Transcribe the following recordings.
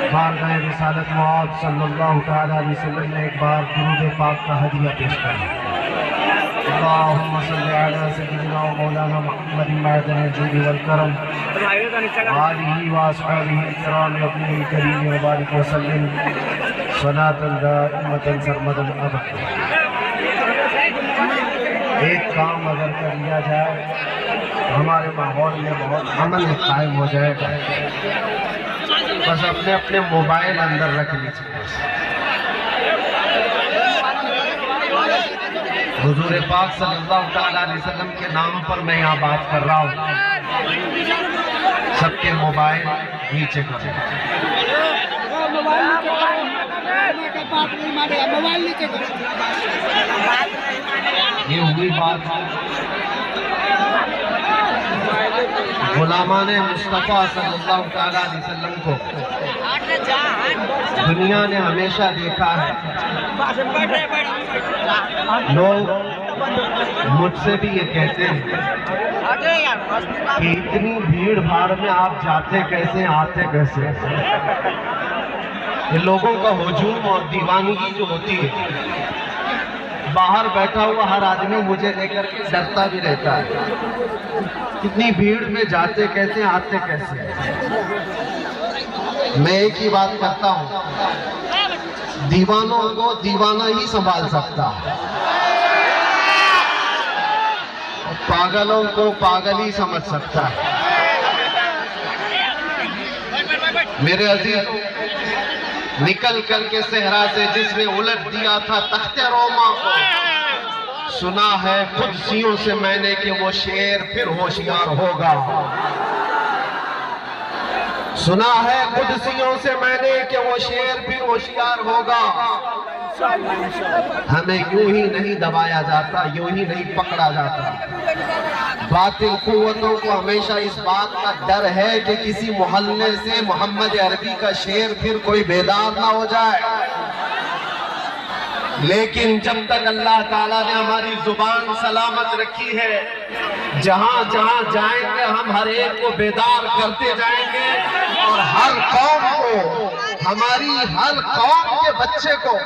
بارگاہ رسالت موعود صلی اللہ تعالیٰ علیہ وسلم نے ایک بار درود پاک کا ہدیہ پیش کیا۔ اللہم صلی علی سیدنا و مولانا محمد معدن الجود والکرم آلہ و اصحابہ الکرام ابنہ الکریم وبارک وسلم صلاۃ دائمۃ سرمدا ابدا۔ ایک کام اگر کر لیا جائے ہمارے ماحول میں بہت امن قائم ہو جائے گا، بس اپنے اپنے موبائل اندر رکھ لیجیے۔ حضور پاک صلی اللہ تعالیٰ علیہ وسلم کے نام پر میں یہاں بات کر رہا ہوں، سب کے موبائل نیچے کریں۔ یہ ہوئی بات غلامان مصطفیٰ صلی اللہ تعالیٰ علیہ وسلم کو دنیا نے ہمیشہ دیکھا ہے۔ لوگ مجھ سے بھی یہ کہتے ہیں کہ اتنی بھیڑ بھاڑ میں آپ جاتے کیسے آتے کیسے؟ یہ لوگوں کا ہجوم اور دیوانگی جو ہوتی ہے، باہر بیٹھا ہوا ہر آدمی مجھے لے کر کے ڈرتا بھی رہتا ہے، اتنی بھیڑ میں جاتے کیسے آتے کیسے؟ میں ایک ہی بات کرتا ہوں، دیوانوں کو دیوانہ ہی سنبھال سکتا ہے، پاگلوں کو پاگل ہی سمجھ سکتا ہے۔ میرے عزیز، نکل کر کے صحرا سے جس نے الٹ دیا تھا تخت روما کو، سنا ہے قدسیوں سے میں نے کہ وہ شیر پھر ہوشیار ہوگا۔ سنا ہے قدسیوں سے میں نے کہ وہ شیر پھر ہوشیار ہوگا۔ ہمیں یوں ہی نہیں دبایا جاتا، یوں ہی نہیں پکڑا جاتا۔ باطل قوتوں کو ہمیشہ اس بات کا ڈر ہے کہ کسی محلے سے محمد عربی کا شعر پھر کوئی بیدار نہ ہو جائے، لیکن جب تک اللہ تعالیٰ نے ہماری زبان سلامت رکھی ہے، جہاں جہاں جائیں گے ہم ہر ایک کو بیدار کرتے جائیں گے، اور ہر قوم کو، ہماری ہر قوم کے بچے کو،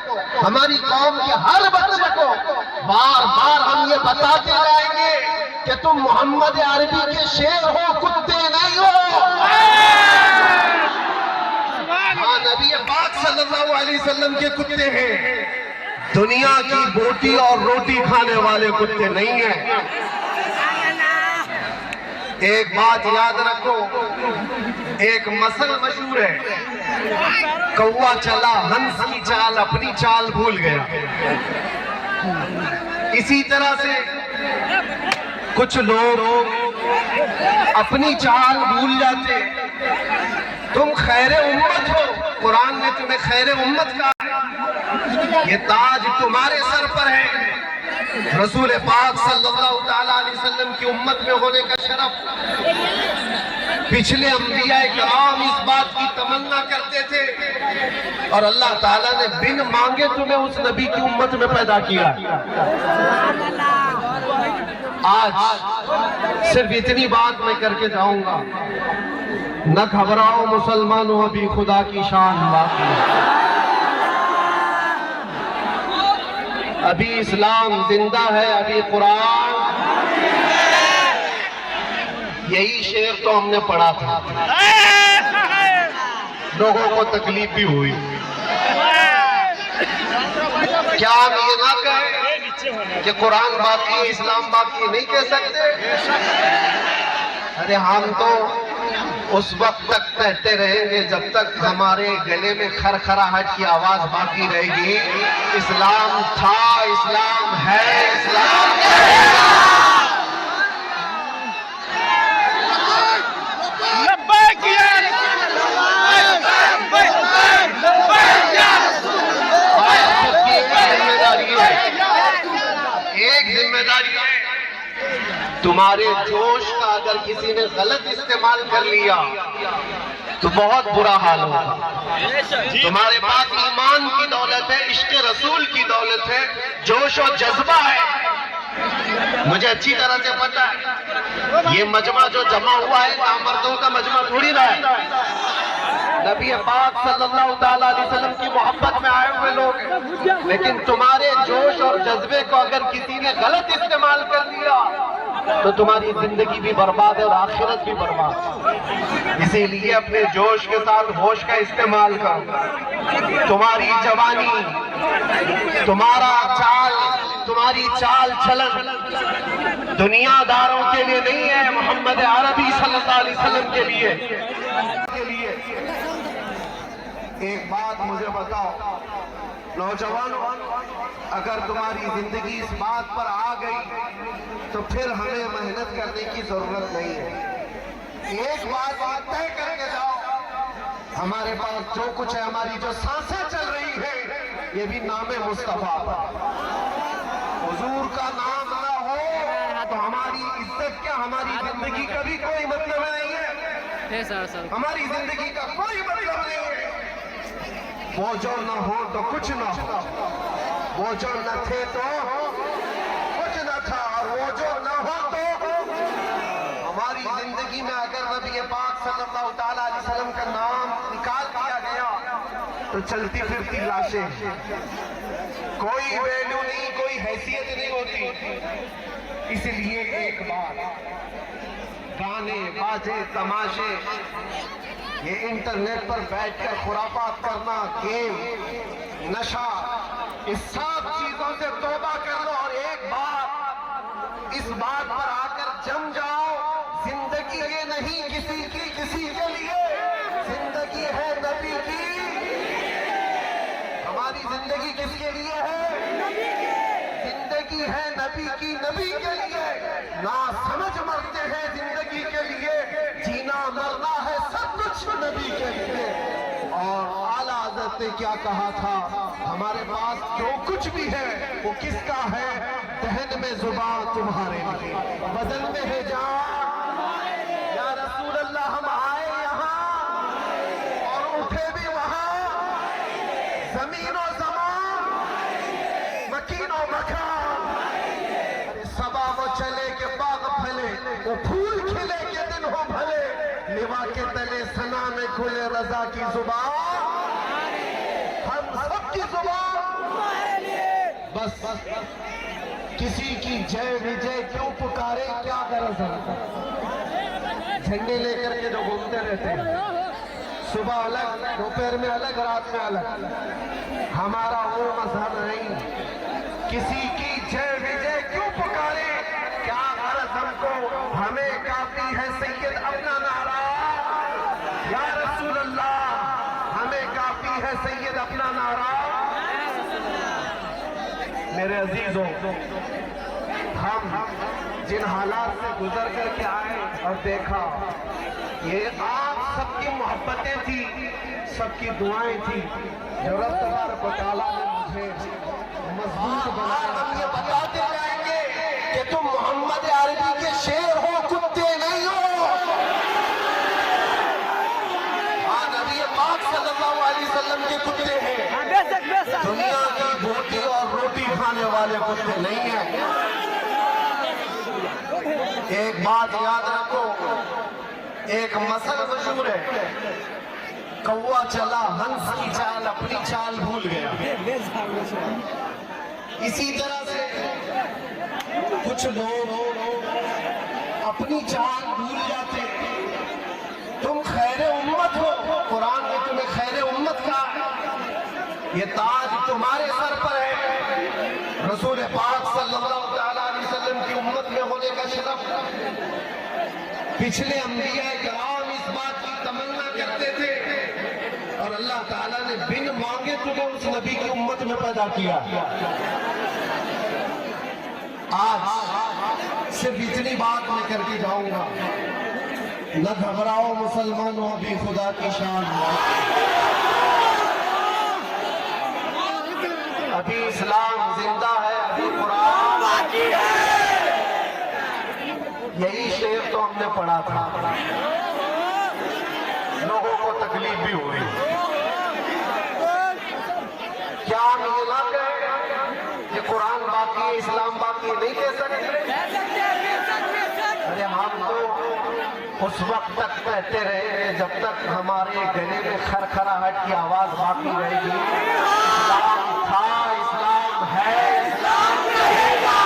ہماری قوم کے ہر بچے کو بار بار ہم یہ بتاتے جائیں گے کہ تم محمد عربی کے شیر ہو، کتے نہیں ہو۔ ہاں، نبی پاک صلی اللہ علیہ وسلم کے کتے ہیں، دنیا کی بوٹی اور روٹی کھانے والے کتے نہیں ہیں۔ ایک بات یاد رکھو، ایک مثل مشہور ہے، کوا چلا ہنس کی چال اپنی چال بھول گیا۔ اسی طرح سے کچھ لوگ اپنی چال بھول جاتے۔ تم خیر امت ہو، قرآن نے تمہیں خیر امت کہا، یہ تاج تمہارے سر پر ہے۔ رسول پاک صلی اللہ تعالیٰ علیہ وسلم کی امت میں ہونے کا شرف، پچھلے انبیاء کرام اس بات کی تمنا کرتے تھے، اور اللہ تعالیٰ نے بن مانگے تمہیں اس نبی کی امت میں پیدا کیا۔ آج صرف اتنی بات میں کر کے جاؤں گا، نہ گھبراؤ مسلمانوں، ابھی خدا کی شان باقی ہے، ابھی اسلام زندہ ہے، ابھی قرآن۔ یہی شعر تو ہم نے پڑھا تھا، لوگوں کو تکلیف بھی ہوئی۔ کیا ہم یہ نہ کہیں کہ قرآن باقی ہے، اسلام باقی نہیں کہہ سکتے؟ ارے ہم تو اس وقت تک کہتے رہیں گے جب تک ہمارے گلے میں خرخراہٹ کی آواز باقی رہے گی۔ اسلام تھا، اسلام ہے، اسلام رہے گا۔ ایک ذمہ داری ہے، تمہارے جوش کا اگر کسی نے غلط استعمال کر لیا تو بہت برا حال ہوگا۔ تمہارے پاس ایمان کی دولت ہے، عشق رسول کی دولت ہے، جوش و جذبہ ہے۔ مجھے اچھی طرح سے پتا ہے یہ مجمع جو جمع ہوا ہے نامردوں کا مجمع تھوڑی رہا ہے۔ نبی پاک صلی اللہ تعالیٰ علیہ وسلم کی محبت میں آئے ہوئے لوگ ہیں، لیکن تمہارے جوش اور جذبے کو اگر کسی نے غلط استعمال کر دیا تو تمہاری زندگی بھی برباد ہے اور آخرت بھی برباد۔ اسی لیے اپنے جوش کے ساتھ ہوش کا استعمال کرو۔ تمہاری جوانی، تمہارا چال، تمہاری چال چلن دنیا داروں کے لیے نہیں ہے، محمد عربی صلی اللہ علیہ وسلم کے لیے۔ ایک بات مجھے بتاؤ نوجوانوں، اگر تمہاری زندگی اس بات پر آ گئی تو پھر ہمیں محنت کرنے کی ضرورت نہیں ہے۔ ایک بات طے کر کے جاؤ، ہمارے پاس جو کچھ ہے، ہماری جو سانسیں چل رہی ہے، یہ بھی نام مصطفیٰ پر۔ حضور کا نام نہ ہو تو ہماری عزت کیا، ہماری زندگی کا بھی کوئی مطلب نہیں ہے، ہماری زندگی کا کوئی مطلب نہیں ہے۔ وہ جو نہ ہو تو کچھ نہ ہو، وہ جو نہ تھے تو کچھ نہ تھا، اور وہ جو نہ ہو تو ہماری زندگی میں اگر نبی پاک صلی اللہ تعالیٰ علیہ وسلم کا نام نکال دیا گیا تو چلتی پھرتی لاشیں، کوئی ویلیو نہیں، کوئی حیثیت نہیں ہوتی۔ اس لیے ایک بات، گانے باجے تماشے، یہ انٹرنیٹ پر بیٹھ کر خرافات کرنا، گیم، نشہ، اس سب چیزوں سے توبہ کر لو، اور ایک بات اس بات پر آ کر جم جاؤ، زندگی یہ نہیں کسی کی کسی کے لیے، زندگی ہے نبی کی۔ ہماری زندگی کس کے لیے ہے؟ زندگی ہے نبی کی، نبی کے لیے۔ نا سمجھ مرتے ہیں زندگی کے لیے، جینا مرنا ہے سب کچھ نبی کے لیے۔ اور اعلیٰ حضرت نے کیا کہا تھا، ہمارے پاس جو کچھ بھی ہے وہ کس کا ہے؟ دہن میں زبان تمہارے لیے، بدن میں ہے جان۔ یا رسول اللہ، ہم آئے یہاں اور اٹھے بھی وہاں، زمین و زمان، مکین و مکان۔ صبا وہ چلے کہ باغ پھلے، وہ پھول کھلے کہ دن ہو بھلے، لوا کے تلے ثنا میں کھلے رضا کی زبان، ہم سب کی زبان۔ بس کسی کی جے وجے کیوں پکارے، کیا غرض ہے؟ جھنڈے لے کر کے جو گھومتے رہتے ہیں، صبح الگ، دوپہر میں الگ، رات میں الگ، ہمارا وہ مذہب نہیں۔ کسی کی جے وجے کیوں پکارے، کیا غرض ہم کو، ہمیں کافی ہے سید اپنا نعرہ۔ یا رسول اللہ، ہمیں کافی ہے سید اپنا نعرہ۔ میرے عزیزوں، ہم جن حالات سے گزر کر کے آئے اور دیکھا، یہ آپ سب کی محبتیں تھی، سب کی دعائیں تھی، جو رب تبارک و تعالیٰ نے مجھے مضبوط بنایا۔ ہم یہ بتاتے جائیں گے کہ تم محمد عربی کے شیر ہو، کتے نہیں ہو۔ ہاں، نبی پاک صلی اللہ علیہ وسلم کے کتے ہیں، دنیا کی بوٹی اور روٹی کھانے والے کتے نہیں ہیں۔ ایک بات یاد رکھو، ایک مثل مشہور ہے، کوا چلا ہنس کی چال، اپنی چال بھول گیا۔ اسی طرح سے کچھ لوگ اپنی چال بھول جاتے۔ تم خیر امت ہو، قرآن نے تمہیں خیر امت کہا، یہ تاج تمہارے سر پر ہے۔ رسول پاک صلی اللہ تعالیٰ علیہ وسلم کی امت میں ہونے کا شرف، پچھلے انبیاء کرام اس بات کی تمنا کرتے تھے، اور اللہ تعالیٰ نے بن مانگے تمہیں اس نبی کی امت میں پیدا کیا۔ آج صرف اتنی بات میں کر کے جاؤں گا، نہ گھبراؤ مسلمانوں، ابھی خدا کی شان ابھی اسلام زندہ ہے، ابھی قرآن باقی ہے۔ یہی شعر تو ہم نے پڑھا تھا، لوگوں کو تکلیف بھی ہوئی۔ کیا ہم یہ نہ کہیں کہ قرآن باقی ہے، اسلام باقی ہے؟ نہیں کہہ سکتے۔ ارے ہم تو اس وقت تک کہتے رہے جب تک ہمارے گلے میں کھرکھراہٹ کی آواز باقی رہے گی، اسلام تھا، اسلام ہے، اسلام رہے گا۔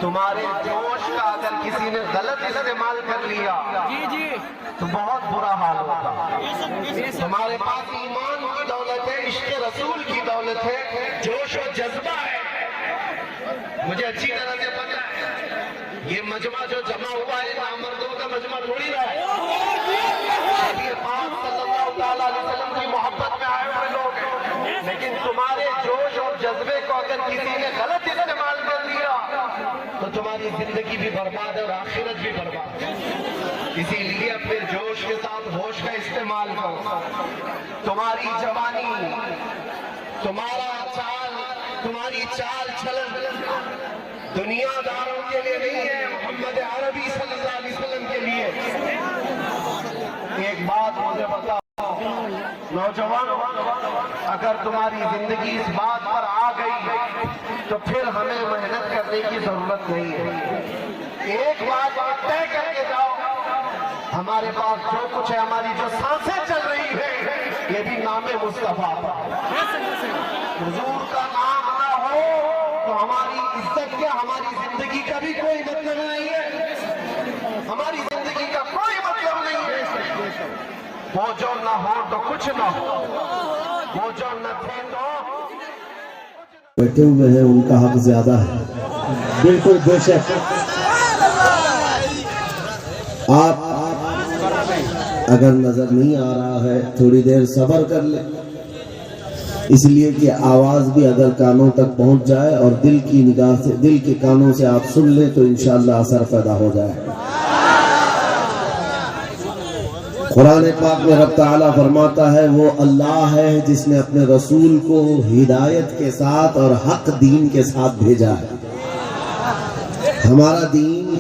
تمہارے جوش کا اگر کسی نے غلط استعمال کر لیا تو بہت برا حال ہوگا۔ تمہارے پاس ایمان کی دولت ہے، عشق رسول کی دولت ہے، جوش و جذبہ ہے۔ مجھے اچھی طرح سے پتہ ہے یہ مجمع جو جمع ہوا ہے نامردوں کا مجمع تھوڑی رہا ہے، نبی پاک صلی اللہ تعالیٰ علیہ وسلم کی محبت میں آئے ہوئے لوگ ہیں، لیکن تمہارے جوش اور جذبے کو اگر کسی نے غلط استعمال کر لیا تو تمہاری زندگی بھی برباد ہے اور آخرت بھی برباد ہے۔ اسی لیے اپنے جوش کے ساتھ ہوش کا استعمال کرو۔ تمہاری جوانی، تمہارا چال، تمہاری چال چلن دنیا داروں کے لیے نہیں ہے، محمد عربی صلی اللہ علیہ وسلم کے لیے۔ ایک بات مجھے بتاؤ نوجوان، اگر تمہاری زندگی اس بات پر آ گئی تو پھر ہمیں محنت کرنے کی ضرورت نہیں ہے۔ ایک بات طے کر کے جاؤ، ہمارے پاس جو کچھ ہے، ہماری جو سانسیں چل رہی ہے، یہ بھی نام مصطفیٰ حضور کا نام نہ ہو تو ہماری عزت کیا، ہماری زندگی کا بھی کوئی مطلب نہیں ہے، ہماری زندگی کا کوئی مطلب نہیں ہے۔ وہ جو نہ ہو تو کچھ نہ ہو، وہ جو نہ تھے تو بیٹھے ہوئے ہیں، ان کا حق زیادہ ہے۔ بالکل بے شک آپ اگر نظر نہیں آ رہا ہے تھوڑی دیر صبر کر لیں، اس لیے کہ آواز بھی اگر کانوں تک پہنچ جائے اور دل کی نگاہ سے، دل کے کانوں سے آپ سن لیں تو انشاءاللہ اثر پیدا ہو جائے۔ قرآن پاک میں رب تعالیٰ فرماتا ہے وہ اللہ ہے جس نے اپنے رسول کو ہدایت کے ساتھ اور حق دین کے ساتھ بھیجا ہے۔ ہمارا دین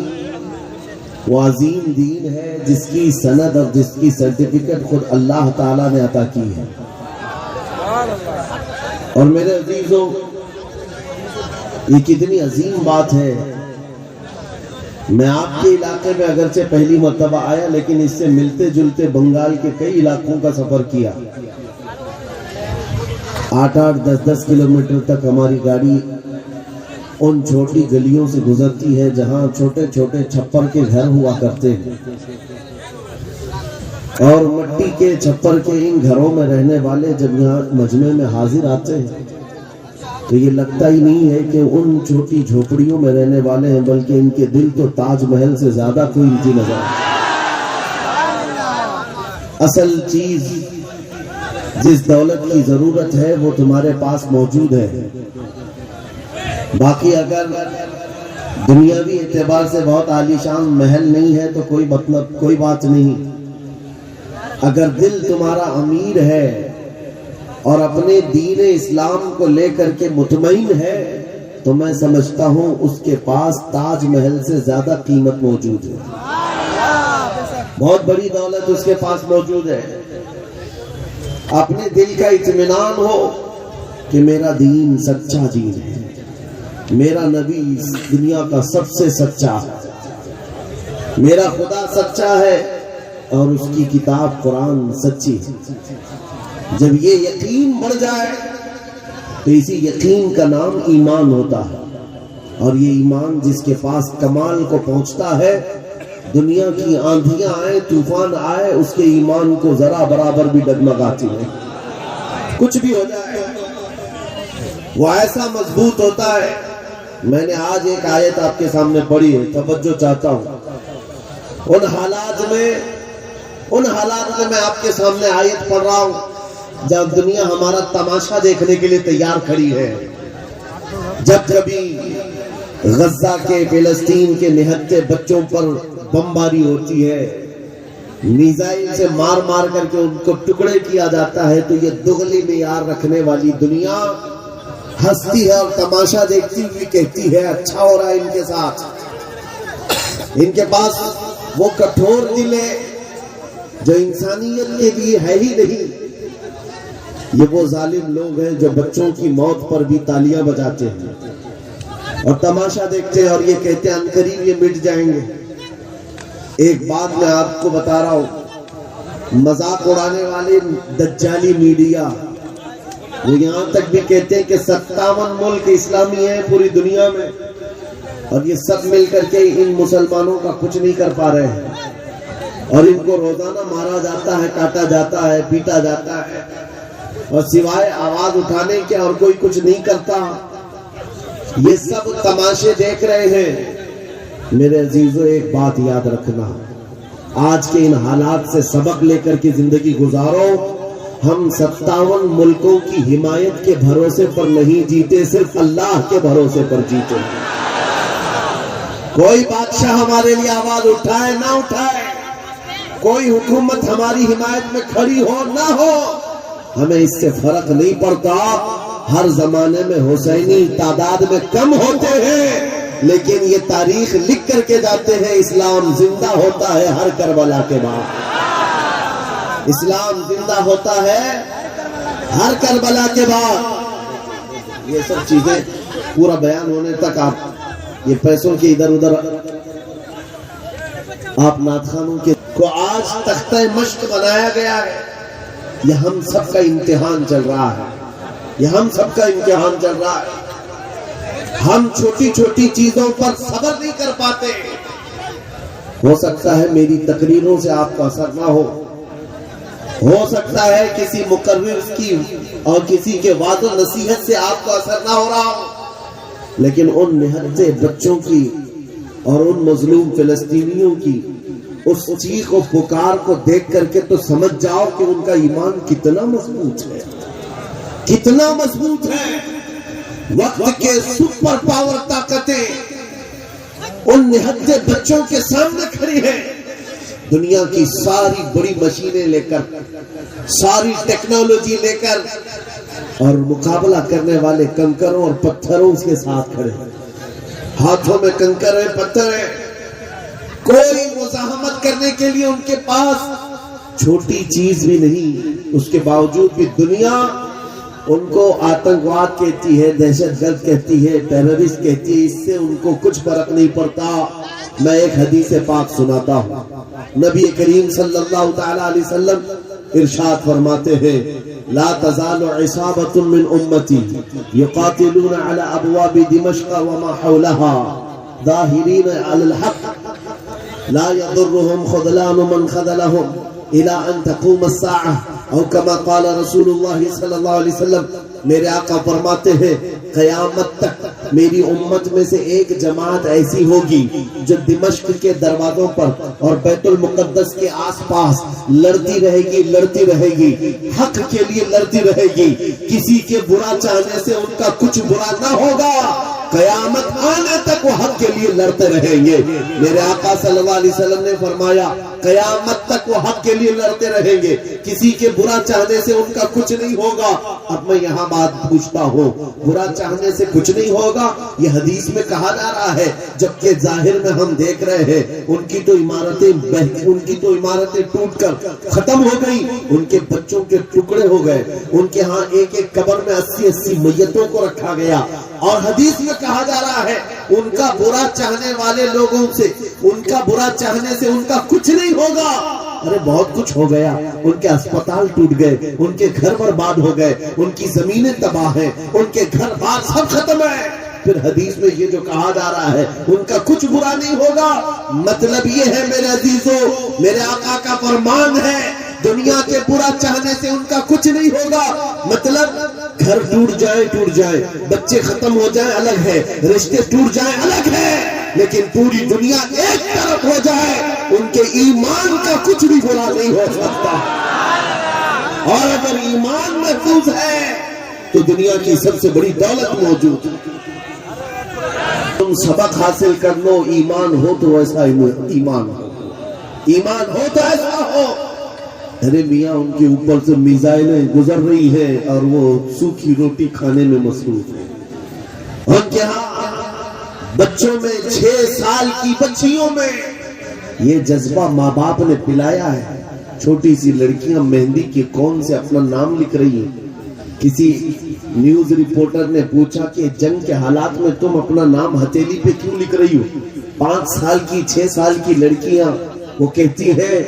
وہ عظیم دین ہے جس کی سند اور جس کی سرٹیفکیٹ خود اللہ تعالیٰ نے عطا کی ہے۔ اور میرے عزیزوں، یہ کتنی عظیم بات ہے۔ میں آپ کے علاقے میں اگرچہ پہلی مرتبہ آیا، لیکن اس سے ملتے جلتے بنگال کے کئی علاقوں کا سفر کیا۔ 8-8 10-10 کلومیٹر تک ہماری گاڑی ان چھوٹی گلیوں سے گزرتی ہے جہاں چھوٹے چھوٹے چھپر کے گھر ہوا کرتے ہیں، اور مٹی کے چھپر کے ان گھروں میں رہنے والے جب یہاں مجمع میں حاضر آتے ہیں تو یہ لگتا ہی نہیں ہے کہ ان چھوٹی جھوپڑیوں میں رہنے والے ہیں، بلکہ ان کے دل تو تاج محل سے زیادہ قیمتی نظر آتے ہیں۔ اصل چیز جس دولت کی ضرورت ہے وہ تمہارے پاس موجود ہے۔ باقی اگر دنیاوی اعتبار سے بہت عالیشان محل نہیں ہے تو کوئی مطلب، کوئی بات نہیں۔ اگر دل تمہارا امیر ہے اور اپنے دین اسلام کو لے کر کے مطمئن ہے تو میں سمجھتا ہوں اس کے پاس تاج محل سے زیادہ قیمت موجود ہے، بہت بڑی دولت اس کے پاس موجود ہے۔ اپنے دل کا اطمینان ہو کہ میرا دین سچا دین ہے، میرا نبی دنیا کا سب سے سچا ہے، میرا خدا سچا ہے اور اس کی کتاب قرآن سچی ہے۔ جب یہ یقین بڑھ جائے تو اسی یقین کا نام ایمان ہوتا ہے، اور یہ ایمان جس کے پاس کمال کو پہنچتا ہے، دنیا کی آندھیاں آئے، طوفان آئے، اس کے ایمان کو ذرا برابر بھی ڈگمگاتی ہے۔ کچھ بھی ہو جائے وہ ایسا مضبوط ہوتا ہے۔ میں نے آج ایک آیت آپ کے سامنے پڑھی ہے، توجہ چاہتا ہوں۔ ان حالات میں میں آپ کے سامنے آیت پڑھ رہا ہوں جب دنیا ہمارا تماشا دیکھنے کے لیے تیار کھڑی ہے، جب کبھی غزہ کے، فلسطین کے نہتے بچوں پر بمباری ہوتی ہے، میزائل سے مار مار کر کے ان کو ٹکڑے کیا جاتا ہے، تو یہ دغلی معیار رکھنے والی دنیا ہنستی ہے اور تماشا دیکھتی ہوئی کہتی ہے اچھا ہو رہا ہے ان کے ساتھ، ان کے پاس وہ کٹھور دلے جو انسانیت کے لیے ہے ہی نہیں، یہ وہ ظالم لوگ ہیں جو بچوں کی موت پر بھی تالیاں بجاتے ہیں اور تماشا دیکھتے ہیں اور یہ کہتے ہیں عنقریب یہ مٹ جائیں گے۔ ایک بات میں آپ کو بتا رہا ہوں، مذاق اڑانے والے دجالی میڈیا وہ یہاں تک بھی کہتے ہیں کہ 57 ملک اسلامی ہیں پوری دنیا میں اور یہ سب مل کر کے ان مسلمانوں کا کچھ نہیں کر پا رہے ہیں اور ان کو روزانہ مارا جاتا ہے، کاٹا جاتا ہے، پیٹا جاتا ہے اور سوائے آواز اٹھانے کے اور کوئی کچھ نہیں کرتا۔ یہ سب تماشے دیکھ رہے ہیں۔ میرے عزیزو ایک بات یاد رکھنا، آج کے ان حالات سے سبق لے کر کے زندگی گزارو۔ ہم 57 ملکوں کی حمایت کے بھروسے پر نہیں جیتے، صرف اللہ کے بھروسے پر جیتے۔ کوئی بادشاہ ہمارے لیے آواز اٹھائے نہ اٹھائے، کوئی حکومت ہماری حمایت میں کھڑی ہو نہ ہو، ہمیں اس سے فرق نہیں پڑتا۔ ہر زمانے میں حسینی تعداد میں کم ہوتے ہیں لیکن یہ تاریخ لکھ کر کے جاتے ہیں، اسلام زندہ ہوتا ہے ہر کربلا کے بعد، اسلام زندہ ہوتا ہے ہر کربلا کے بعد۔ یہ سب چیزیں پورا بیان ہونے تک آپ یہ پیسوں کے ادھر ادھر آپ نعت خوانوں کے کو آج تختہ مشق بنایا گیا ہے۔ یہ ہم سب کا امتحان چل رہا ہے، یہ ہم سب کا امتحان چل رہا ہے۔ ہم چھوٹی چھوٹی چیزوں پر صبر نہیں کر پاتے۔ ہو سکتا ہے میری تقریروں سے آپ کا اثر نہ ہو سکتا ہے کسی مقرر کی اور کسی کے وعظ و نصیحت سے آپ کا اثر نہ ہو رہا ہو، لیکن ان نہتے بچوں کی اور ان مظلوم فلسطینیوں کی اس چیخ و پکار کو دیکھ کر کے تو سمجھ جاؤ کہ ان کا ایمان کتنا مضبوط ہے، کتنا مضبوط ہے۔ وقت کے سپر پاور طاقتیں ان نہتے بچوں کے سامنے کھڑی ہیں۔ دنیا کی ساری بڑی مشینیں لے کر، ساری ٹیکنالوجی لے کر اور مقابلہ کرنے والے کنکروں اور پتھروں کے ساتھ کھڑے ہیں۔ ہاتھوں میں کنکر ہیں، پتھر ہیں، کوئی مزاحمت کرنے کے لیے ان کے پاس چھوٹی چیز بھی نہیں۔ اس کے باوجود بھی دنیا ان کو آتنکواد کہتی ہے، دہشت گرد کہتی ہے، ٹیررسٹ کہتی ہے، اس سے ان کو کچھ فرق نہیں پڑتا۔ میں ایک حدیث پاک سناتا ہوں۔ نبی کریم صلی اللہ تعالی علیہ وسلم ارشاد فرماتے ہیں، لا تزال عصابۃ من امتی یقاتلون علی ابواب دمشق وما حولها ظاہرین علی الحق لا يضرهم خذلان من خذلهم الى ان تقوم الساعة او کما قال رسول اللہ صلی اللہ علیہ وسلم۔ میرے آقا فرماتے ہیں قیامت تک میری امت میں سے ایک جماعت ایسی ہوگی جو دمشق کے دروازوں پر اور بیت المقدس کے آس پاس لڑتی رہے گی، حق کے لیے لڑتی رہے گی، کسی کے برا چاہنے سے ان کا کچھ برا نہ ہوگا، قیامت آنے تک وہ حق کے لیے لڑتے رہیں گے۔ میرے آقا صلی اللہ علیہ وسلم نے فرمایا قیامت تک وہ حق کے لیے لڑتے رہیں گے، کسی کے برا چاہنے سے ان کا کچھ نہیں ہوگا۔ اب میں یہاں بات پوچھتا ہوں، برا چاہنے سے کچھ نہیں ہوگا یہ حدیث میں کہا جا رہا ہے، جبکہ ظاہر میں ہم دیکھ رہے ہیں ان کی تو عمارتیں ٹوٹ کر ختم ہو گئی، ان کے بچوں کے ٹکڑے ہو گئے، ان کے ہاں ایک ایک قبر میں 80 میتوں کو رکھا گیا، اور حدیث میں کہا جا رہا ہے ان کا برا چاہنے والے لوگوں سے، ان کا برا چاہنے سے ان کا کچھ نہیں ہوگا۔ ارے بہت کچھ ہو گیا، ان کے اسپتال ٹوٹ گئے، ان کے گھر برباد ہو گئے، ان کی زمینیں تباہ ہیں، ان کے گھر بار سب ختم ہے۔ پھر حدیث میں یہ جو کہا جا رہا ہے ان کا کچھ برا نہیں ہوگا، مطلب یہ ہے میرے عزیزو، میرے آقا کا فرمان ہے دنیا کے برا چاہنے سے ان کا کچھ نہیں ہوگا۔ مطلب گھر ٹوٹ جائے، بچے ختم ہو جائیں الگ ہے، رشتے ٹوٹ جائیں الگ ہے، لیکن پوری دنیا ایک طرف ہو جائے ان کے ایمان کا کچھ بھی برا نہیں ہو سکتا۔ اور اگر ایمان محفوظ ہے تو دنیا کی سب سے بڑی دولت موجود ہے۔ تم سبق حاصل کر لو، ایمان ہو تو ایسا ایمان ہو تو ایسا ہو۔ ارے میاں ان کے اوپر سے میزائلیں گزر رہی ہے اور وہ سوکھی روٹی کھانے میں مصروف ہے۔ ان کے ہاں بچوں میں 6 سال کی بچیوں میں یہ جذبہ ماں باپ نے پلایا ہے. چھوٹی سی لڑکیاں مہندی کے کون سے اپنا نام لکھ رہی ہیں. کسی نیوز رپورٹر نے پوچھا کہ جنگ کے حالات میں تم اپنا نام ہتھیلی پہ کیوں لکھ رہی ہو؟ 5 سال کی 6 سال کی لڑکیاں وہ کہتی ہیں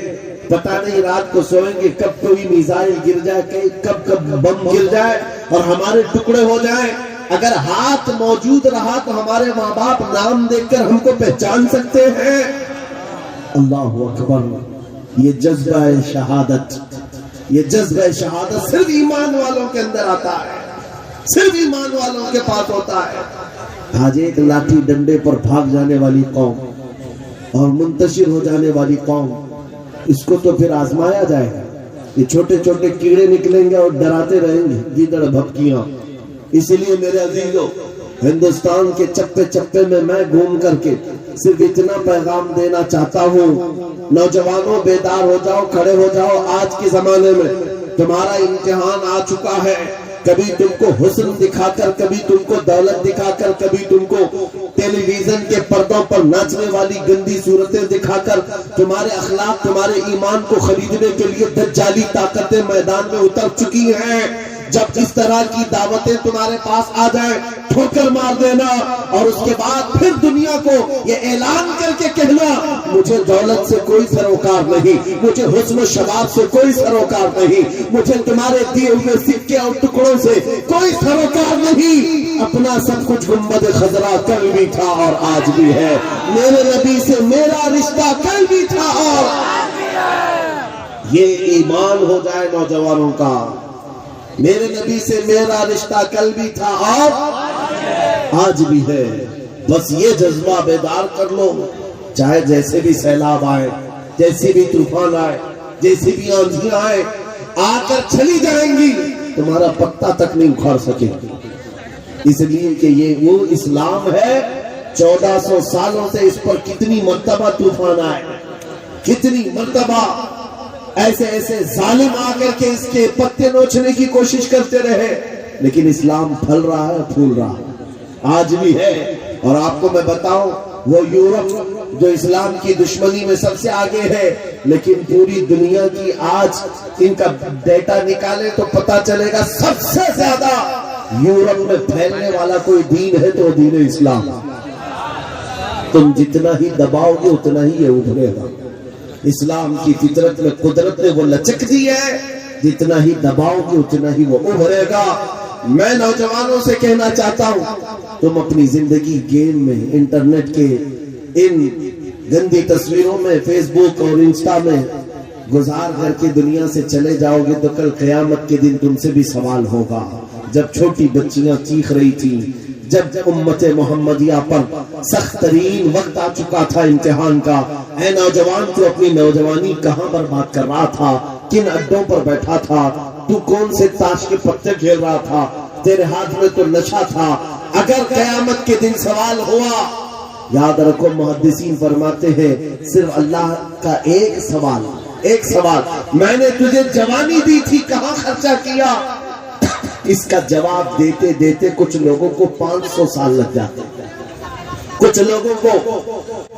پتہ نہیں رات کو سوئیں گے کب کوئی میزائل گر جائے، کب بم گر جائے اور ہمارے ٹکڑے ہو جائیں. اگر ہاتھ موجود رہا تو ہمارے ماں باپ نام دیکھ کر ہم کو پہچان سکتے ہیں. اللہ اکبر. یہ جذبہ شہادت، یہ جذبہ شہادت صرف ایمان والوں کے اندر آتا ہے، صرف ایمان والوں کے پاس ہوتا ہے. آج ایک لاٹھی ڈنڈے پر بھاگ جانے والی قوم اور منتشر ہو جانے والی قوم، اس کو تو پھر آزمایا جائے گا. یہ چھوٹے چھوٹے کیڑے نکلیں گے اور ڈراتے رہیں گے گیدڑ بھپکیاں. اس لیے میرے عزیزو، ہندوستان کے چپے چپے میں گھوم کر کے صرف اتنا پیغام دینا چاہتا ہوں، نوجوانوں بیدار ہو جاؤ، کھڑے ہو جاؤ. آج کے زمانے میں تمہارا امتحان آ چکا ہے. کبھی تم کو حسن دکھا کر، کبھی تم کو دولت دکھا کر، کبھی تم کو ٹیلی ویژن کے پردوں پر ناچنے والی گندی صورتیں دکھا کر تمہارے اخلاق، تمہارے ایمان کو خریدنے کے لیے دجالی طاقتیں میدان میں اتر چکی ہیں. جب اس طرح کی دعوتیں تمہارے پاس آ جائیں، ٹھوکر مار دینا اور اس کے بعد پھر دنیا کو یہ اعلان کر کے کہنا مجھے دولت سے کوئی سروکار نہیں، مجھے حسن و شباب سے کوئی سروکار نہیں، مجھے تمہارے دیے ہوئے سکے اور ٹکڑوں سے کوئی سروکار نہیں. اپنا سب کچھ گنبد خضرا کل بھی تھا اور آج بھی ہے. میرے نبی سے میرا رشتہ کل بھی تھا اور یہ ایمان ہو جائے نوجوانوں کا. میرے نبی سے میرا رشتہ کل بھی تھا اور آج بھی ہے. بس یہ جذبہ بیدار کر لو. چاہے جیسے بھی سیلاب آئے، جیسے بھی طوفان آئے، جیسی بھی آندھیاں آئے، آ کر چلی جائیں گی، تمہارا پتا تک نہیں اکھاڑ سکے. اس لیے کہ یہ وہ اسلام ہے. 1400 سالوں سے اس پر کتنی مرتبہ طوفان آئے، کتنی مرتبہ ایسے ایسے ظالم آ کر کے اس کے پتے نوچنے کی کوشش کرتے رہے، لیکن اسلام پھل رہا ہے، پھول رہا ہے، آج بھی ہے. اور آپ کو میں بتاؤں، وہ یورپ جو اسلام کی دشمنی میں سب سے آگے ہے، لیکن پوری دنیا کی آج ان کا ڈیٹا نکالے تو پتا چلے گا سب سے زیادہ یورپ میں پھیلنے والا کوئی دین ہے تو دین اسلام. تم جتنا ہی دباؤ گے اتنا ہی یہ ابھرے گا. اسلام کی فطرت میں قدرت نے وہ لچک دی ہے، جتنا ہی دباؤ گے اتنا ہی وہ ابھرے گا. میں نوجوانوں سے کہنا چاہتا ہوں، تم اپنی زندگی گیم میں، انٹرنیٹ کے ان گندی تصویروں میں، فیس بک اور انسٹا میں گزار کر کے دنیا سے چلے جاؤ گے تو کل قیامت کے دن تم سے بھی سوال ہوگا. جب چھوٹی بچیاں چیخ رہی تھی، جب امت محمدیہ پر سخت ترین وقت آ چکا تھا امتحان کا، اے نوجوان تو اپنی نوجوانی کہاں برباد کر رہا تھا، کن اڈوں پر بیٹھا تھا، تو کون سے تاش کے پتے کھیل رہا تھا، تیرے ہاتھ میں تو نشہ تھا. اگر قیامت کے دن سوال ہوا، یاد رکھو محدثین فرماتے ہیں صرف اللہ کا ایک سوال، میں نے تجھے جوانی دی تھی، کہاں خرچہ کیا؟ اس کا جواب دیتے دیتے کچھ لوگوں کو 500 سال لگ جاتے، کچھ لوگوں کو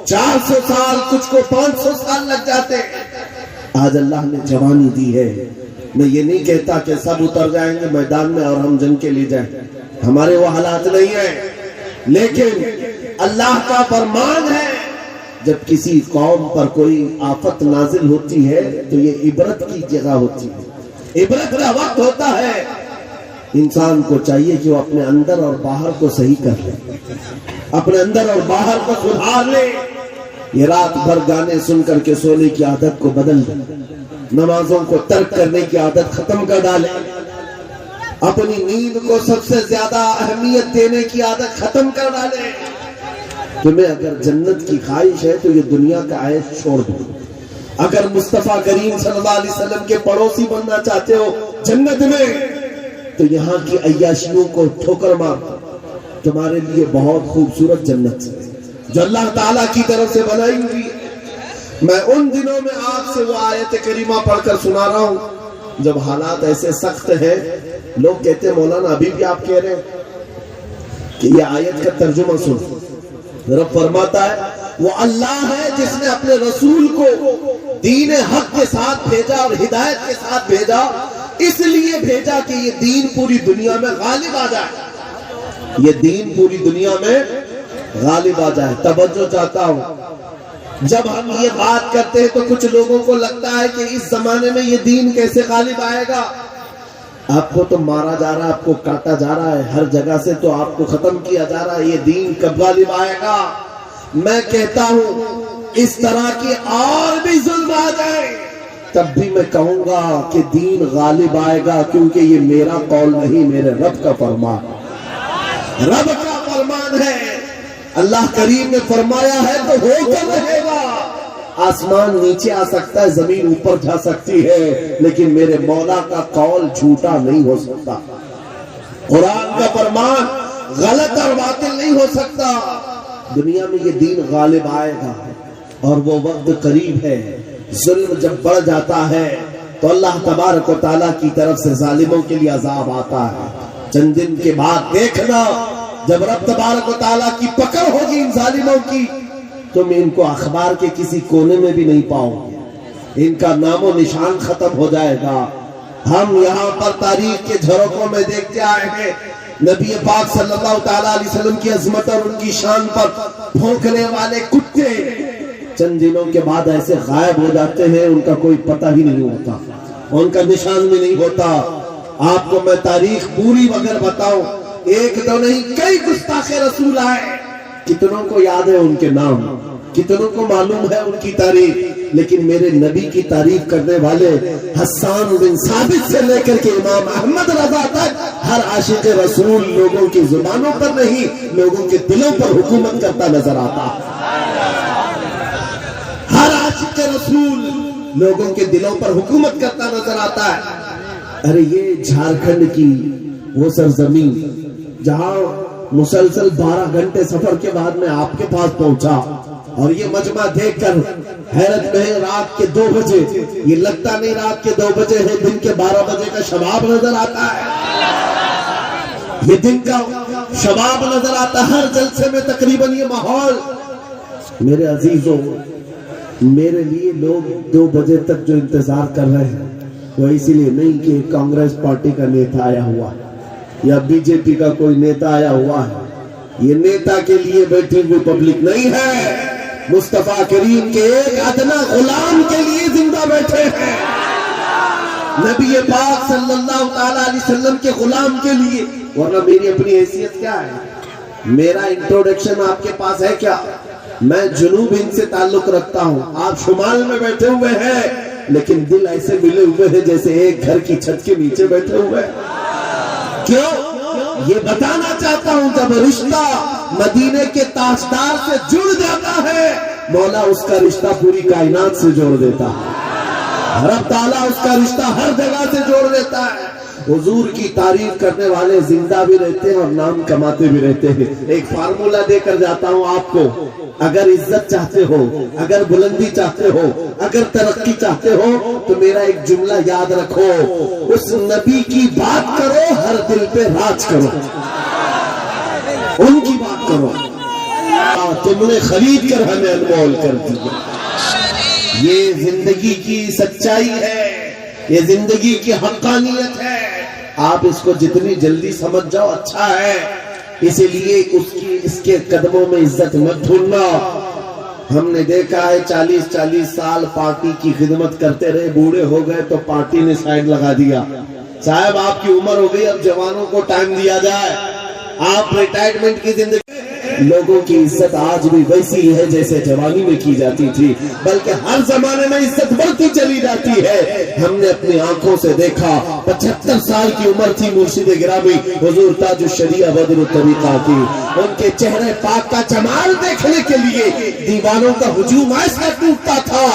400 سال، کچھ کو 500 سال لگ جاتے. آج اللہ نے جوانی دی ہے. میں یہ نہیں کہتا کہ سب اتر جائیں گے میدان میں اور ہم جنگ کے لیے جائیں، ہمارے وہ حالات نہیں ہیں، لیکن اللہ کا فرمان ہے جب کسی قوم پر کوئی آفت نازل ہوتی ہے تو یہ عبرت کی جگہ ہوتی ہے، عبرت کا وقت ہوتا ہے. انسان کو چاہیے کہ وہ اپنے اندر اور باہر کو صحیح کر لے، اپنے اندر اور باہر کو سدھار لے. یہ رات بھر گانے سن کر کے سونے کی عادت کو بدل دے، نمازوں کو ترک کرنے کی عادت ختم کر ڈالے، اپنی نیند کو سب سے زیادہ اہمیت دینے کی عادت ختم کر ڈالے. تمہیں اگر جنت کی خواہش ہے تو یہ دنیا کا عیش چھوڑ دو. اگر مصطفیٰ کریم صلی اللہ علیہ وسلم کے پڑوسی بننا چاہتے ہو جنت میں تو یہاں کی عیاشیوں کو ٹھوکر مار. تمہارے لیے بہت خوبصورت جنت جو اللہ تعالیٰ کی طرف سے بنائی ہوئی ہے. میں ان دنوں میں آپ سے وہ آیت کریمہ پڑھ کر سنا رہا ہوں جب حالات ایسے سخت ہیں، لوگ کہتے ہیں مولانا ابھی بھی آپ کہہ رہے ہیں کہ یہ آیت کا ترجمہ سن. رب فرماتا ہے وہ اللہ ہے جس نے اپنے رسول کو دین حق کے ساتھ بھیجا اور ہدایت کے ساتھ بھیجا، اس لیے بھیجا کہ یہ دین پوری دنیا میں غالب آ جائے، یہ دین پوری دنیا میں غالب آ جائے۔ توجہ چاہتا ہوں، جب ہم یہ بات کرتے ہیں تو کچھ لوگوں کو لگتا ہے کہ اس زمانے میں یہ دین کیسے غالب آئے گا؟ آپ کو تو مارا جا رہا ہے، آپ کو کاٹا جا رہا ہے، ہر جگہ سے تو آپ کو ختم کیا جا رہا ہے، یہ دین کب غالب آئے گا؟ میں کہتا ہوں اس طرح کی اور بھی ظلم آ جائے تب بھی میں کہوں گا کہ دین غالب آئے گا، کیونکہ یہ میرا قول نہیں، میرے رب کا فرمان ہے، رب کا فرمان ہے۔ اللہ کریم نے فرمایا ہے تو ہو کر رہے گا۔ آسمان نیچے آ سکتا ہے، زمین اوپر جا سکتی ہے، لیکن میرے مولا کا قول جھوٹا نہیں ہو سکتا، قرآن کا فرمان غلط اور باطل نہیں ہو سکتا۔ دنیا میں یہ دین غالب آئے گا اور وہ وقت قریب ہے۔ ظلم جب بڑھ جاتا ہے تو اللہ تبارک و تعالیٰ کی طرف سے ظالموں کے لیے عذاب آتا ہے۔ چند دن کے بعد دیکھنا، جب رب تبارک و تعالیٰ کی پکڑ ہوگی ان ظالموں کی، تم ان کو اخبار کے کسی کونے میں بھی نہیں پاؤ گے، ان کا نام و نشان ختم ہو جائے گا۔ ہم یہاں پر تاریخ کے جھروکوں میں دیکھتے آئے ہیں، نبی پاک صلی اللہ تعالیٰ علیہ وسلم کی عظمت اور ان کی شان پر بھونکنے والے کتے چند دنوں کے بعد ایسے غائب ہو جاتے ہیں، ان کا کوئی پتہ ہی نہیں ہوتا، ان کا نشان بھی نہیں ہوتا۔ آپ کو میں تاریخ پوری اگر بتاؤں، ایک دو نہیں کئی گستاخ رسول آئے، کتنوں کو یاد ہے ان کے نام، کتنوں کو معلوم ہے ان کی تاریخ، لیکن میرے نبی کی تعریف کرنے والے حسان بن ثابت سے لے کر کے امام احمد رضا تک ہر عاشق رسول لوگوں کی زبانوں پر نہیں، لوگوں کے دلوں پر حکومت کرتا نظر آتا۔ ہر عاشق رسول لوگوں کے دلوں پر حکومت کرتا نظر آتا ہے۔ ارے یہ جھارکھنڈ کی وہ سرزمین جہاں مسلسل 12 گھنٹے سفر کے بعد میں آپ کے پاس پہنچا، اور یہ مجمع دیکھ کر حیرت میں ہے۔ رات کے 2 بجے، یہ لگتا نہیں رات کے 2 بجے ہے، دن کے 12 بجے کا شباب نظر آتا ہے، یہ دن کا شباب نظر آتا ہے۔ ہر جلسے میں تقریباً یہ ماحول۔ میرے عزیزوں، میرے لیے لوگ 2 بجے تک جو انتظار کر رہے ہیں وہ اسی لیے نہیں کہ کانگریس پارٹی کا نیتا آیا ہوا ہے یا بی جے پی کا کوئی نیتا آیا ہوا ہے، یہ نیتا کے لیے بیٹھی ہوئی پبلک نہیں ہے، مصطفیٰ کریم کے ایک ادنا غلام کے لیے زندہ بیٹھے ہیں، نبی پاک صلی اللہ تعالیٰ علیہ وسلم کے غلام کے لیے۔ ورنہ میری اپنی حیثیت کیا ہے؟ میرا انٹروڈکشن آپ کے پاس ہے کیا؟ میں جنوب ہند سے تعلق رکھتا ہوں، آپ شمال میں بیٹھے ہوئے ہیں، لیکن دل ایسے ملے ہوئے ہیں جیسے ایک گھر کی چھت کے نیچے بیٹھے ہوئے ہیں۔ کیوں؟ یہ بتانا چاہتا ہوں، جب رشتہ مدینے کے تاجدار سے جڑ جاتا ہے، مولا اس کا رشتہ پوری کائنات سے جوڑ دیتا ہے، رب تعالیٰ اس کا رشتہ ہر جگہ سے جوڑ دیتا ہے۔ حضور کی تعریف کرنے والے زندہ بھی رہتے ہیں اور نام کماتے بھی رہتے ہیں۔ ایک فارمولا دے کر جاتا ہوں آپ کو، اگر عزت چاہتے ہو، اگر بلندی چاہتے ہو، اگر ترقی چاہتے ہو تو میرا ایک جملہ یاد رکھو، اس نبی کی بات کرو، ہر دل پہ راج کرو، ان کی بات کرو۔ تم نے خرید کر ہمیں انمول کر دیا۔ یہ زندگی کی سچائی ہے، یہ زندگی کی حقانیت ہے۔ آپ اس کو جتنی جلدی سمجھ جاؤ اچھا ہے، اسی لیے اس کے قدموں میں عزت مت بھولنا۔ ہم نے دیکھا ہے 40 سال پارٹی کی خدمت کرتے رہے، بوڑھے ہو گئے تو پارٹی نے سائیڈ لگا دیا۔ صاحب آپ کی عمر ہو گئی، اب جوانوں کو ٹائم دیا جائے، آپ ریٹائرمنٹ کی زندگی۔ لوگوں کی عزت آج بھی ویسی ہے جیسے جوانی میں کی جاتی تھی، بلکہ ہر زمانے میں عزت بڑھتی چلی جاتی ہے۔ ہم نے اپنی آنکھوں سے دیکھا، 75 سال کی عمر تھی مرشد گرامی حضور تاج الشریعہ بدر الطریقہ کی، ان کے چہرے پاک کا جمال دیکھنے کے لیے دیوانوں کا ہجوم ایسا ٹوٹتا تھا۔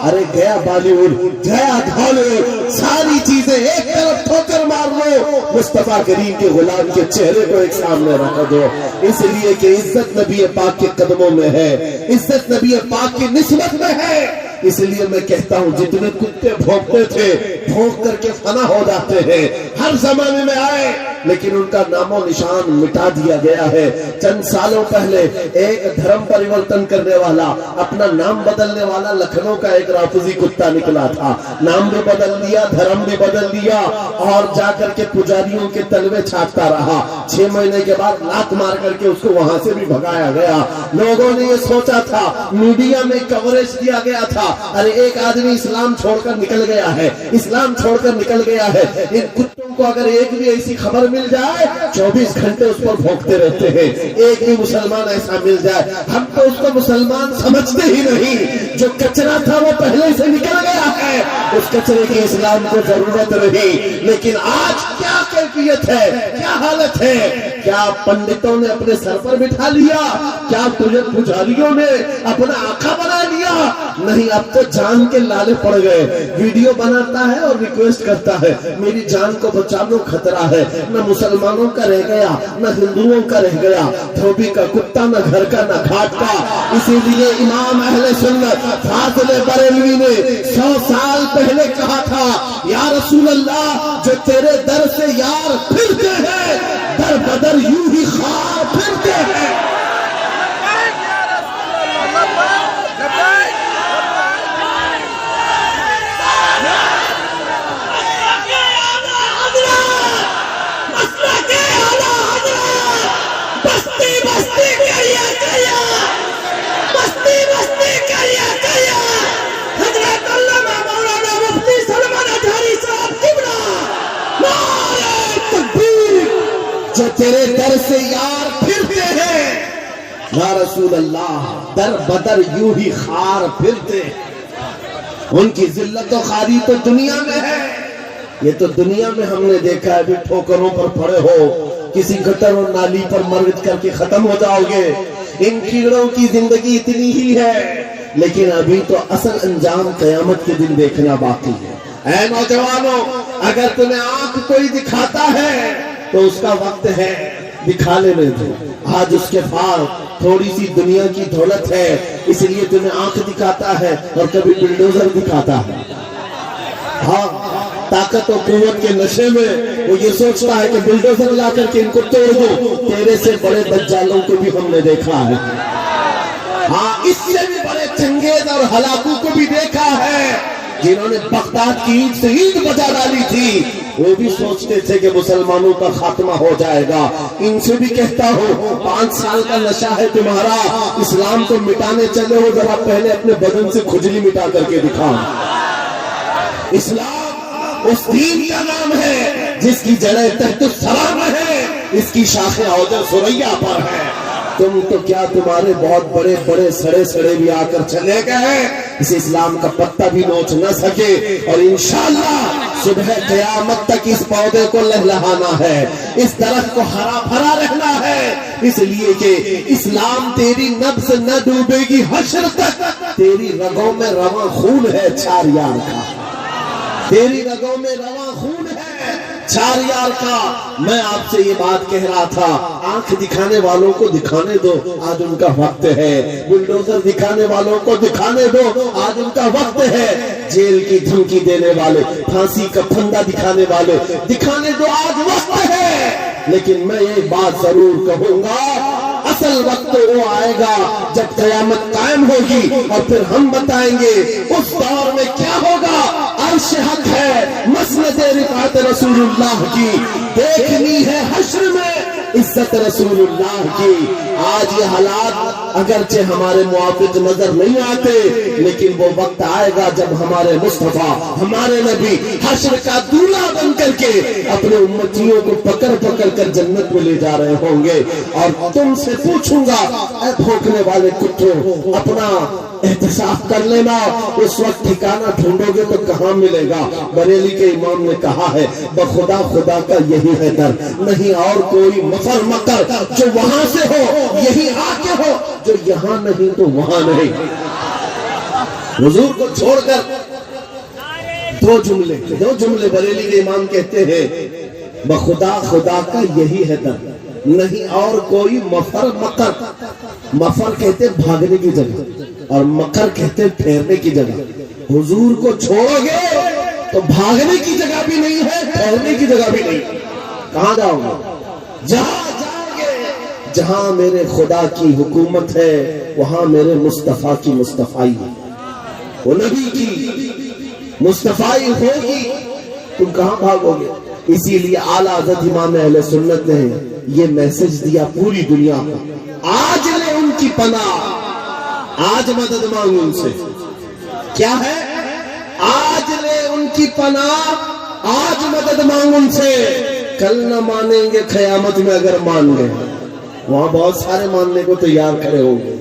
ارے گیا بالی ووڈ، گیا ڈھالی ووڈ، ساری چیزیں ایک طرف ٹھوکر مار لو، مصطفیٰ کریم کے غلام کے چہرے کو ایک سامنے رکھ دو، اس لیے کہ عزت نبی پاک کے قدموں میں ہے، عزت نبی پاک کی نسبت میں ہے۔ اس لیے میں کہتا ہوں جتنے کتے بھونکتے تھے بھونک کر کے فنا ہو جاتے ہیں، ہر زمانے میں آئے لیکن ان کا نام و نشان مٹا دیا گیا ہے۔ چند سالوں پہلے ایک دھرم پریورتن کرنے والا، اپنا نام بدلنے والا لکھنؤ کا ایک رافضی کتا نکلا تھا، نام بھی بدل دیا، دھرم بھی بدل دیا اور جا کر کے پجاریوں کے تلوے چھاٹتا رہا۔ 6 مہینے کے بعد لات مار کر کے اس کو وہاں سے بھی بھگایا گیا۔ لوگوں نے یہ سوچا تھا، میڈیا میں کوریج کیا گیا تھا، ارے ایک آدمی اسلام چھوڑ کر نکل گیا ہے، اسلام چھوڑ کر نکل گیا ہے۔ ان کتوں کو اگر ایک بھی ایسی خبر مل جائے 24 گھنٹے اس پر بھونکتے رہتے ہیں، ایک بھی مسلمان ایسا مل جائے، ہم تو اس کو مسلمان سمجھتے ہی نہیں، جو کچرا تھا وہ پہلے سے نکل گیا ہے، اس کچرے کی اسلام کو ضرورت نہیں۔ لیکن آج کیا کیفیت ہے، کیا حالت ہے؟ کیا پنڈتوں نے اپنے سر پر بٹھا لیا؟ کیا پجاریوں نے اپنا آقا بنا لیا؟ نہیں، اب تو جان کے لالے پڑ گئے، ویڈیو بناتا ہے اور ریکویسٹ کرتا ہے میری جان کو بچا لو، خطرہ ہے۔ نہ مسلمانوں کا رہ گیا، نہ ہندوؤں کا رہ گیا، دھوبی کا کتا، نہ گھر کا نہ گھاٹ کا۔ اسی لیے امام اہل سنت فاضل بریلوی نے 100 سال پہلے کہا تھا، یا رسول اللہ جو تیرے در سے یار پھرتے ہیں در بدر یوں ہی خار پھرتے ہیں۔ جو تیرے در سے یار پھرتے ہیں یا رسول اللہ در بدر یوں ہی خار پھرتے ہیں۔ ان کی ذلت و خواری تو دنیا میں ہے، یہ تو دنیا میں ہم نے دیکھا ہے، بھی ٹھوکروں پر پڑے ہو، کسی گٹر اور نالی پر مرگت کر کے ختم ہو جاؤ گے۔ ان کیڑوں کی زندگی اتنی ہی ہے، لیکن ابھی تو اصل انجام قیامت کے دن دیکھنا باقی ہے۔ اے نوجوانوں، اگر تمہیں آنکھ کوئی دکھاتا ہے تو اس کا وقت ہے، دکھا لینے دو۔ آج اس کے پاس تھوڑی سی دنیا کی دولت ہے، اس لیے تمہیں آنکھ دکھاتا ہے اور کبھی بلڈوزر دکھاتا ہے۔ ہاں، طاقت و قوت کے نشے میں وہ یہ سوچتا ہے کہ بلڈوزر لا کر کے ان کو توڑ دو۔ تیرے سے بڑے دجالوں کو بھی ہم نے دیکھا ہے، ہاں اس سے بھی بڑے چنگیز اور ہلاکو کو بھی دیکھا ہے، جنہوں نے بغداد کی اینٹ سے اینٹ بجا ڈالی تھی، وہ بھی سوچتے تھے کہ مسلمانوں کا خاتمہ ہو جائے گا۔ ان سے بھی کہتا ہوں، 5 سال کا نشہ ہے تمہارا، اسلام کو مٹانے چلے ہو، ذرا پہلے اپنے بدن سے کھجلی مٹا کر کے دکھاؤ۔ اسلام اس دین کا نام ہے جس کی جڑیں تحت الثری میں ہے، اس کی شاخیں عود ثریا پر ہے۔ تم تو کیا، تمہارے بہت بڑے بڑے سڑے بھی آ کر چلے گئے، اس اسلام کا پتہ بھی نوچ نہ سکے، اور انشاءاللہ صبح قیامت تک اس پودے کو لہلہانا ہے، اس درخت کو ہرا بھرا رہنا ہے، اس لیے کہ اسلام تیری نبض نہ ڈوبے گی حشر تک۔ تیری رگوں میں رواں خون ہے چھاریار کا، تیری رگوں میں رواں خون ہے چھاریار کا۔ میں آپ سے یہ بات کہہ رہا تھا، آنکھ دکھانے والوں کو دکھانے دو، آج ان کا وقت ہے۔ بلڈوزر دکھانے والوں کو دکھانے دو، آج ان کا وقت ہے۔ جیل کی دھمکی دینے والے، پھانسی کا پھندا دکھانے والے، دکھانے دو، آج وقت ہے۔ لیکن میں یہ بات ضرور کہوں گا، اصل وقت وہ آئے گا جب قیامت قائم ہوگی، اور پھر ہم بتائیں گے اس دور میں کیا ہوگا۔ عرش حق ہے، مسند رفعت رسول اللہ کی، دیکھنی ہے حشر میں عزت رسول اللہ کی۔ آج یہ حالات اگرچہ ہمارے موافق نظر نہیں آتے، لیکن وہ وقت آئے گا جب ہمارے مصطفیٰ، ہمارے نبی حشر کا دولہا بن کر کے اپنے امتیوں کو پکڑ پکڑ کر جنت میں لے جا رہے ہوں گے، اور تم سے پوچھوں گا، اے بھوکنے والے کتوں، اپنا احتساب کر لینا، اس وقت ٹھکانہ ڈھونڈو گے تو کہاں ملے گا؟ بریلی کے امام نے کہا ہے، بخدا خدا کا یہی ہے در، نہیں اور کوئی مفر مکر، جو وہاں سے ہو یہی آ کے ہو، جو یہاں نہیں تو وہاں نہیں۔ حضور کو چھوڑ کر دو جملے بریلی کے امام کہتے ہیں، بخدا خدا کا یہی ہے در، نہیں اور کوئی مفر مکر۔ مفر کہتے بھاگنے کی جگہ، اور مکر کہتے پھیرنے کی جگہ۔ حضور کو چھوڑو گے تو بھاگنے کی جگہ بھی نہیں ہے، ٹھہرنے کی جگہ بھی نہیں. کہاں جاؤ گے؟ جہاں جاؤ گے جہاں میرے خدا کی حکومت ہے وہاں میرے مصطفیٰ کی مصطفائی ہے، وہ نبی کی مصطفائی ہوگی. تم کہاں بھاگو گے؟ اسی لیے اعلیٰ حضرت امام اہل سنت نے یہ میسج دیا پوری دنیا کو، آج لے ان کی پناہ، آج مدد مانگو ان سے. کیا ہے؟ آج لے ان کی پناہ، آج مدد مانگ ان سے. کل نہ مانیں گے قیامت میں اگر مان گئے. وہاں بہت سارے ماننے کو تیار کھڑے ہوں گے،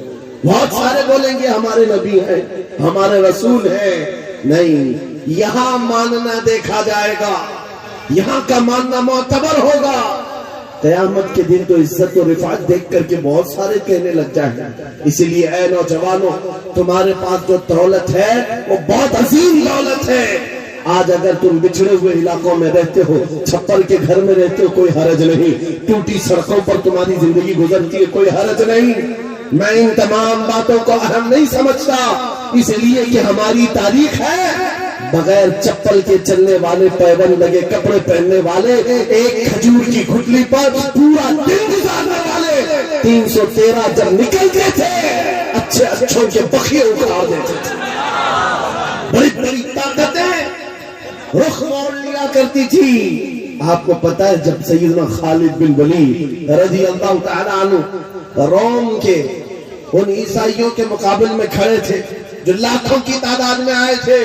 بہت سارے بولیں گے ہمارے نبی ہیں، ہمارے رسول ہیں. نہیں، یہاں ماننا دیکھا جائے گا، یہاں کا ماننا معتبر ہوگا. قیامت کے دن تو عزت و رفعت دیکھ کر کے بہت سارے کہنے لگ جائیں. اسی لیے اے نوجوانوں، تمہارے پاس جو دولت ہے وہ بہت عظیم دولت ہے. آج اگر تم بچھڑے ہوئے علاقوں میں رہتے ہو، چھپر کے گھر میں رہتے ہو، کوئی حرج نہیں. ٹوٹی سڑکوں پر تمہاری زندگی گزرتی ہے، کوئی حرج نہیں. میں ان تمام باتوں کو اہم نہیں سمجھتا، اس لیے کہ ہماری تاریخ ہے بغیر چپل کے چلنے والے، پیبند لگے کپڑے پہننے والے، ایک کھجور کی گھٹلی پر پورا دن گزارنے والے 313 جب نکلتے تھے اچھے اچھوں کے بخیے اکھاڑ دیتے تھے. بڑی بڑی طاقتیں رخ موڑ لیا کرتی تھی. آپ کو پتا ہے جب سیدنا خالد بن ولید رضی اللہ تعالی عنہ روم کے ان عیسائیوں کے مقابل میں کھڑے تھے جو لاکھوں کی تعداد میں آئے تھے،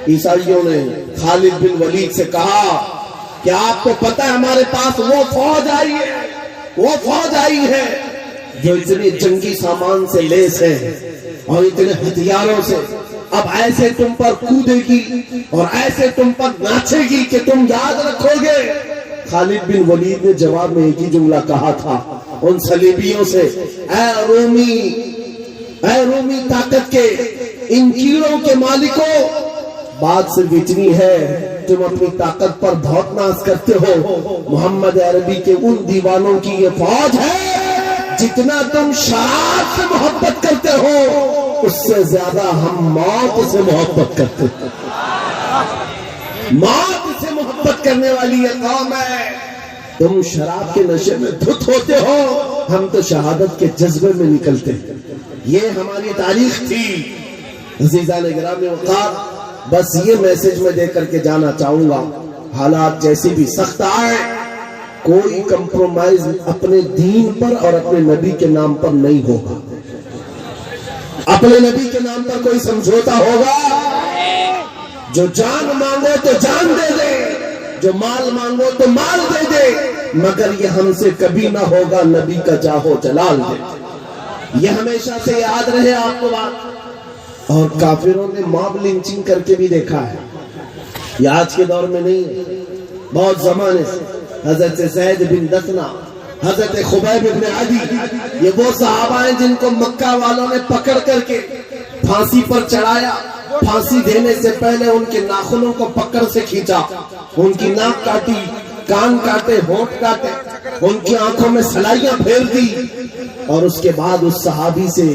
عیسائیوں نے خالد بن ولید سے کہا کہ آپ کو پتا ہے ہمارے پاس وہ فوج آئی ہے جو اتنے جنگی سامان سے لیس ہے اور اتنے ہتھیاروں سے، اب ایسے تم پر کودے گی اور ایسے تم پر ناچے گی کہ تم یاد رکھو گے. خالد بن ولید نے جواب میں ایک ہی جملہ کہا تھا ان صلیبیوں سے، اے رومی طاقت کے ان کیڑوں کے مالکوں، بات صرف اتنی ہے تم اپنی طاقت پر بہت ناز کرتے ہو. محمد عربی کے ان دیوانوں کی یہ فوج ہے، جتنا تم شراب سے محبت کرتے ہو اس سے زیادہ ہم موت سے محبت کرتے ہیں. موت سے محبت کرنے والی یہ قوم ہے. تم شراب کے نشے میں دھت ہوتے ہو، ہم تو شہادت کے جذبے میں نکلتے ہیں. یہ ہماری تاریخ تھی. عزیزان گرامی وقار، بس یہ میسج میں دے کر کے جانا چاہوں گا، حالات جیسی بھی سخت آئے کوئی کمپرومائز اپنے دین پر اور اپنے نبی کے نام پر نہیں ہوگا. اپنے نبی کے نام پر کوئی سمجھوتا ہوگا؟ جو جان مانگو تو جان دے دے، جو مال مانگو تو مال دے دے، مگر یہ ہم سے کبھی نہ ہوگا نبی کا جاہو جلال دے. یہ ہمیشہ سے یاد رہے آپ کو بات. اور کافروں نے ماب لنچنگ کر کے بھی دیکھا ہے. یہ آج کے دور میں نہیں ہے، بہت زمانے سے. حضرت زید بن دثنہ، حضرت خبیب بن عدی، یہ وہ صحابہ ہیں جن کو مکہ والوں نے پکڑ کر کے پھانسی پر چڑھایا. پھانسی دینے سے پہلے ان کے ناخنوں کو پکڑ سے کھینچا، ان کی ناک کاٹی، کان کاٹے، ہونٹ کاٹے، ان کی آنکھوں میں سلائیاں پھیر دی. اور اس کے بعد اس صحابی سے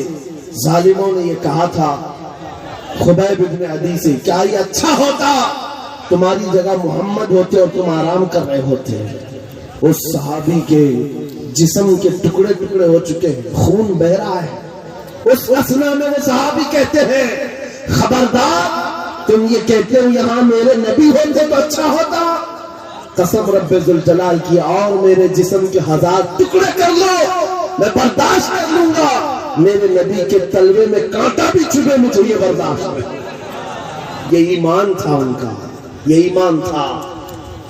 ظالموں نے یہ کہا تھا خبیب بن عدی سے، کیا یہ اچھا ہوتا تمہاری جگہ محمد ہوتے اور تم آرام کر رہے ہوتے. اس صحابی کے جسم کے ٹکڑے ٹکڑے ہو چکے ہیں، خون بہ رہا ہے. اس اسنا میں وہ صحابی کہتے ہیں خبردار تم یہ کہتے ہو یہاں میرے نبی ہوتے تو اچھا ہوتا. قسم رب ذوالجلال کی اور میرے جسم کے 1000 ٹکڑے کر لو میں برداشت کر لوں گا، میرے نبی کے تلوے میں کانٹا بھی چھپے مجھے یہ برداشت ہے. یہ ایمان تھا ان کا، یہ ایمان تھا.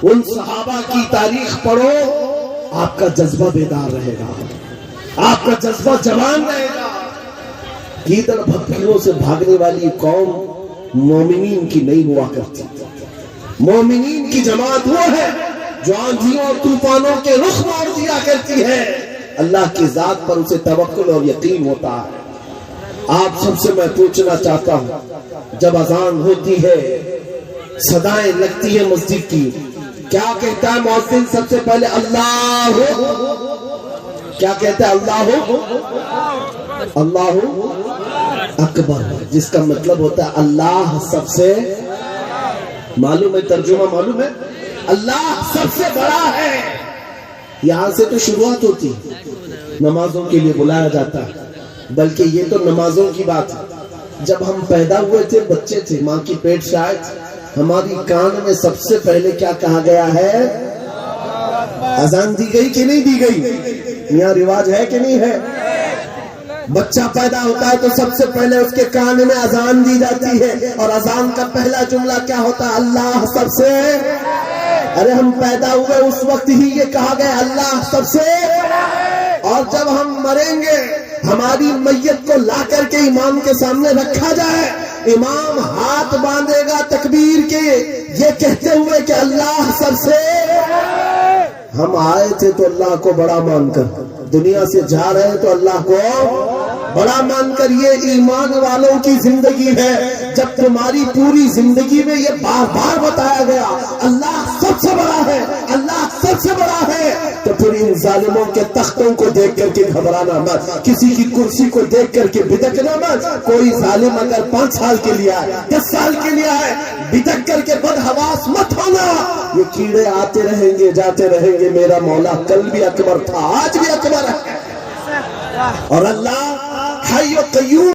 ان صحابہ کی تاریخ پڑھو، آپ کا جذبہ بیدار رہے گا، آپ کا جذبہ جوان رہے گا. کیدڑ بھکریوں سے بھاگنے والی قوم مومنین کی نہیں ہوا کرتی. مومنین کی جماعت وہ ہے جو آندھیوں اور طوفانوں کے رخ موڑ دیا کرتی ہے. اللہ کی ذات پر اسے توکل اور یقین ہوتا ہے. آپ سب سے میں پوچھنا چاہتا ہوں، جب اذان ہوتی ہے، صدائیں لگتی ہیں مسجد کی، کیا کہتا ہے مؤذن سب سے پہلے؟ اللہ. کیا کہتا ہے؟ اللہ اکبر، جس کا مطلب ہوتا ہے اللہ سب سے. معلوم ہے ترجمہ معلوم ہے؟ اللہ سب سے بڑا ہے. یہاں سے تو شروعات ہوتی، نمازوں کے لیے بلایا جاتا ہے. بلکہ یہ تو نمازوں کی بات ہے. جب ہم پیدا ہوئے تھے، بچے تھے، ماں کی پیٹ سے آئے تھے، ہماری کان میں سب سے پہلے کیا کہا گیا ہے؟ اذان دی گئی کہ نہیں دی گئی؟ یہاں رواج ہے کہ نہیں ہے؟ بچہ پیدا ہوتا ہے تو سب سے پہلے اس کے کان میں اذان دی جاتی ہے، اور اذان کا پہلا جملہ کیا ہوتا ہے؟ اللہ سب سے. ارے ہم پیدا ہوئے اس وقت ہی یہ کہا گیا اللہ سب سے. اور جب ہم مریں گے، ہماری میت کو لا کر کے امام کے سامنے رکھا جائے، امام ہاتھ باندھے گا تکبیر کے، یہ کہتے ہوئے کہ اللہ سب سے. ہم آئے تھے تو اللہ کو بڑا مان کر، دنیا سے جا رہے ہیں تو اللہ کو بڑا مان کر. یہ ایمان والوں کی زندگی ہے. جب تمہاری پوری زندگی میں یہ بار بار بتایا گیا اللہ سب سے بڑا ہے، اللہ سب سے بڑا ہے، تو پھر ان ظالموں کے تختوں کو دیکھ کر کے گھبرانا مت، کسی کی کرسی کو دیکھ کر کے بدکنا مت. کوئی ظالم اگر 5 سال کے لیے آئے، 10 سال کے لیے آئے، بدک کر کے بدحواس مت ہونا. یہ کیڑے آتے رہیں گے جاتے رہیں گے. میرا مولا کل بھی اکبر تھا، آج بھی اکبر ہے. اور اللہ حی و قیوم